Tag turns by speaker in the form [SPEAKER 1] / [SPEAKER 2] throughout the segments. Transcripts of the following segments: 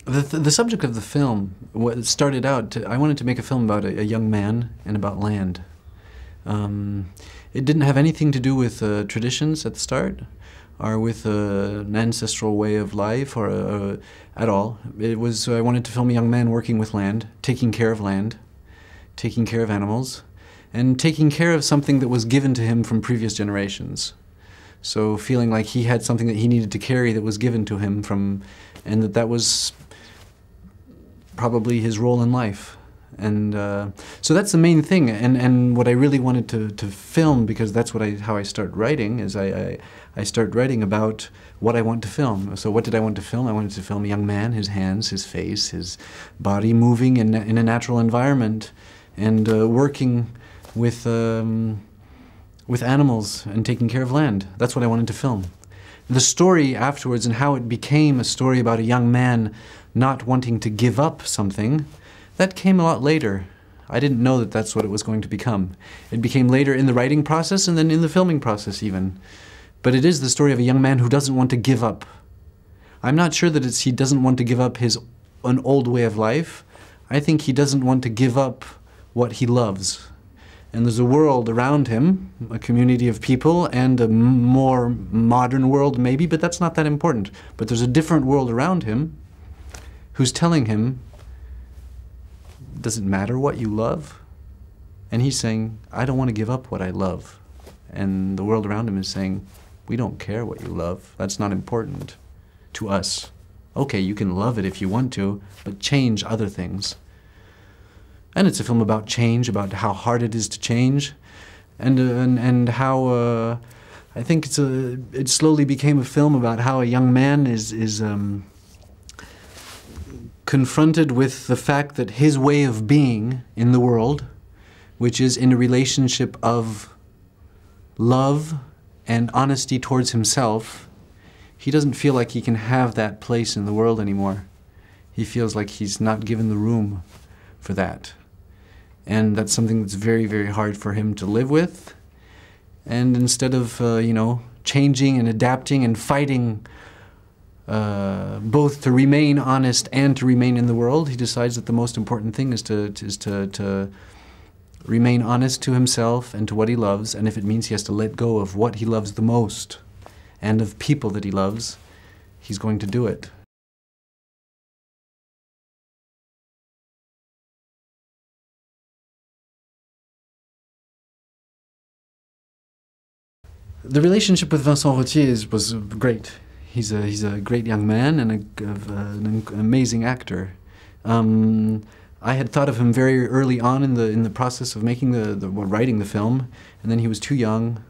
[SPEAKER 1] The subject of the film started out, I wanted to make a film about a young man and about land. It didn't have anything to do with traditions at the start, or with an ancestral way of life, or at all. It was, I wanted to film a young man working with land, taking care of animals, and taking care of something that was given to him from previous generations. So feeling like he had something that he needed to carry that was given to him from, and that was probably his role in life. And so that's the main thing, and what I really wanted to film, because that's how I start writing, is I start writing about what I want to film. So what did I want to film? I wanted to film a young man, his hands, his face, his body moving in a natural environment, and working with animals and taking care of land. That's what I wanted to film. The story afterwards and how it became a story about a young man not wanting to give up something, that came a lot later. I didn't know that that's what it was going to become. It became later in the writing process and then in the filming process even. But it is the story of a young man who doesn't want to give up. I'm not sure that he doesn't want to give up an old way of life. I think he doesn't want to give up what he loves. And there's a world around him, a community of people, and a more modern world maybe, but that's not that important. But there's a different world around him who's telling him, does it matter what you love? And he's saying, I don't want to give up what I love. And the world around him is saying, we don't care what you love. That's not important to us. Okay, you can love it if you want to, but change other things. And it's a film about change, about how hard it is to change, and how I think it slowly became a film about how a young man is confronted with the fact that his way of being in the world, which is in a relationship of love and honesty towards himself, he doesn't feel like he can have that place in the world anymore. He feels like he's not given the room for that. And that's something that's very, very hard for him to live with. And instead of, you know, changing and adapting and fighting both to remain honest and to remain in the world, he decides that the most important thing is to remain honest to himself and to what he loves, and if it means he has to let go of what he loves the most and of people that he loves, he's going to do it. The relationship with Vincent Rotier was great. He's a great young man and an amazing actor. I had thought of him very early on in the process of making writing the film, and then he was too young,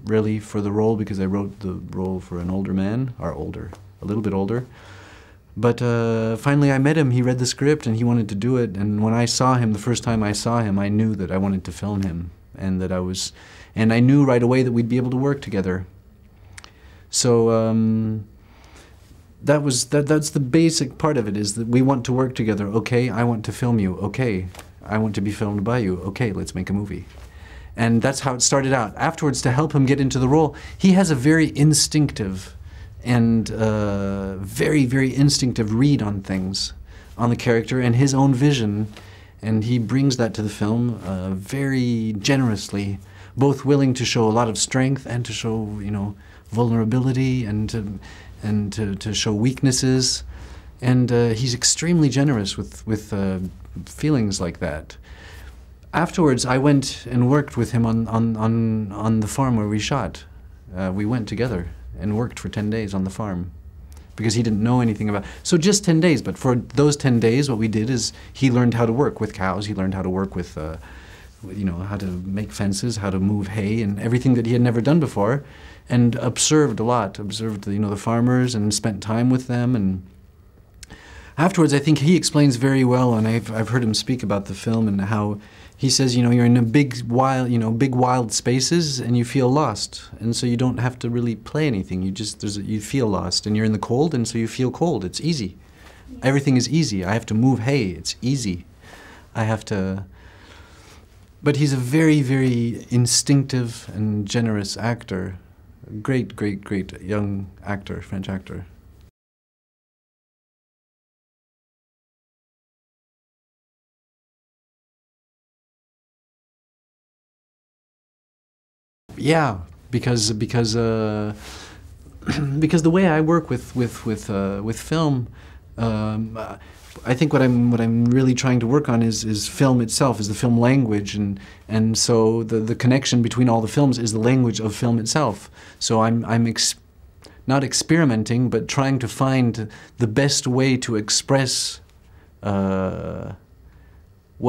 [SPEAKER 1] really, for the role, because I wrote the role for an older man, or older, a little bit older. But finally I met him, he read the script, and he wanted to do it, and when I saw him, the first time I saw him, I knew that I wanted to film him, and I knew right away that we'd be able to work together. So that's the basic part of it, is that we want to work together. Okay, I want to film you. Okay, I want to be filmed by you. Okay, let's make a movie. And that's how it started out. Afterwards, to help him get into the role, he has a very instinctive and very, very instinctive read on things, on the character and his own vision, and he brings that to the film very generously, both willing to show a lot of strength and to show, you know, vulnerability and to show weaknesses, and he's extremely generous with feelings like that. Afterwards, I went and worked with him on the farm where we shot. We went together and worked for 10 days on the farm, because he didn't know anything about. So just 10 days, but for those 10 days, what we did is he learned how to work with cows. He learned how to work with, you know, how to make fences, how to move hay, and everything that he had never done before, and observed a lot. Observed, you know, the farmers and spent time with them. And afterwards, I think he explains very well, and I've heard him speak about the film and how he says, you know, you're in a big wild spaces and you feel lost, and so you don't have to really play anything. You feel lost, and you're in the cold, and so you feel cold. It's easy. Everything is easy. I have to move hay. It's easy. I have to. But he's a very, very instinctive and generous actor. Great, great, great young actor, French actor. Yeah, because because the way I work with film, I think what I'm really trying to work on is film itself, is the film language, and so the connection between all the films is the language of film itself. So I'm not experimenting, but trying to find the best way to express what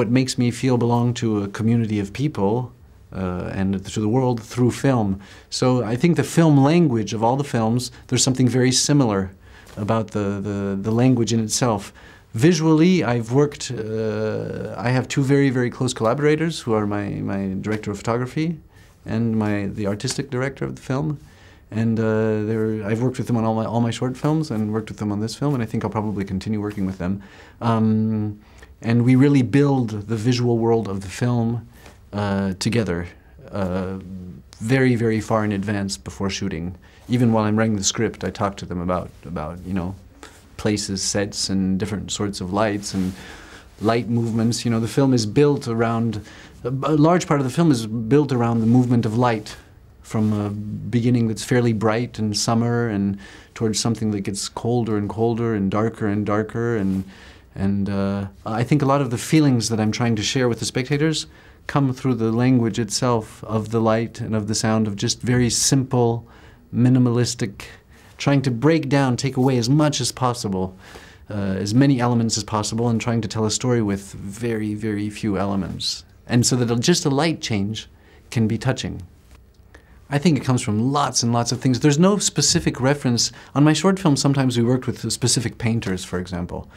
[SPEAKER 1] makes me feel belong to a community of people and to the world through film. So I think the film language of all the films, there's something very similar about the language in itself. Visually, I've worked, I have two very close collaborators who are my director of photography and the artistic director of the film. And I've worked with them on all my short films and worked with them on this film, and I think I'll probably continue working with them. And we really build the visual world of the film together, very far in advance before shooting. Even while I'm writing the script, I talk to them about you know, places, sets, and different sorts of lights and light movements. You know, the film is built around, a large part of the film is built around the movement of light, from a beginning that's fairly bright and summer, and towards something that gets colder and colder and darker, and I think a lot of the feelings that I'm trying to share with the spectators come through the language itself of the light and of the sound, of just very simple, minimalistic, trying to break down, take away as much as possible, as many elements as possible, and trying to tell a story with very few elements. And so that just a light change can be touching. I think it comes from lots and lots of things. There's no specific reference. On my short films, sometimes we worked with specific painters, for example.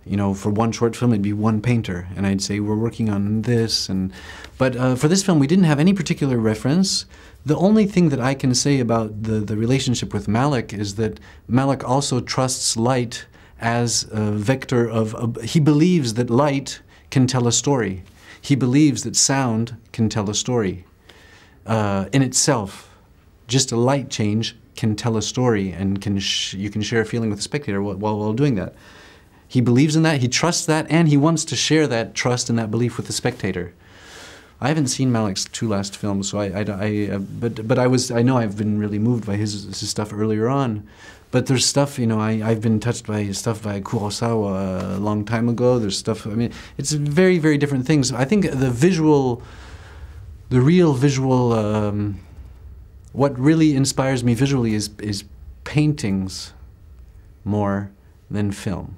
[SPEAKER 1] You know, for one short film, it'd be one painter, and I'd say, we're working on this. But for this film, we didn't have any particular reference. The only thing that I can say about the relationship with Malik is that Malik also trusts light as a vector of, he believes that light can tell a story. He believes that sound can tell a story. In itself, just a light change can tell a story, and you can share a feeling with the spectator while doing that. He believes in that, he trusts that, and he wants to share that trust and that belief with the spectator. I haven't seen Malik's two last films, so I know I've been really moved by his stuff earlier on. But there's stuff, you know, I've been touched by stuff by Kurosawa a long time ago. There's stuff, I mean, it's very different things. I think the real visual, what really inspires me visually is paintings more than film.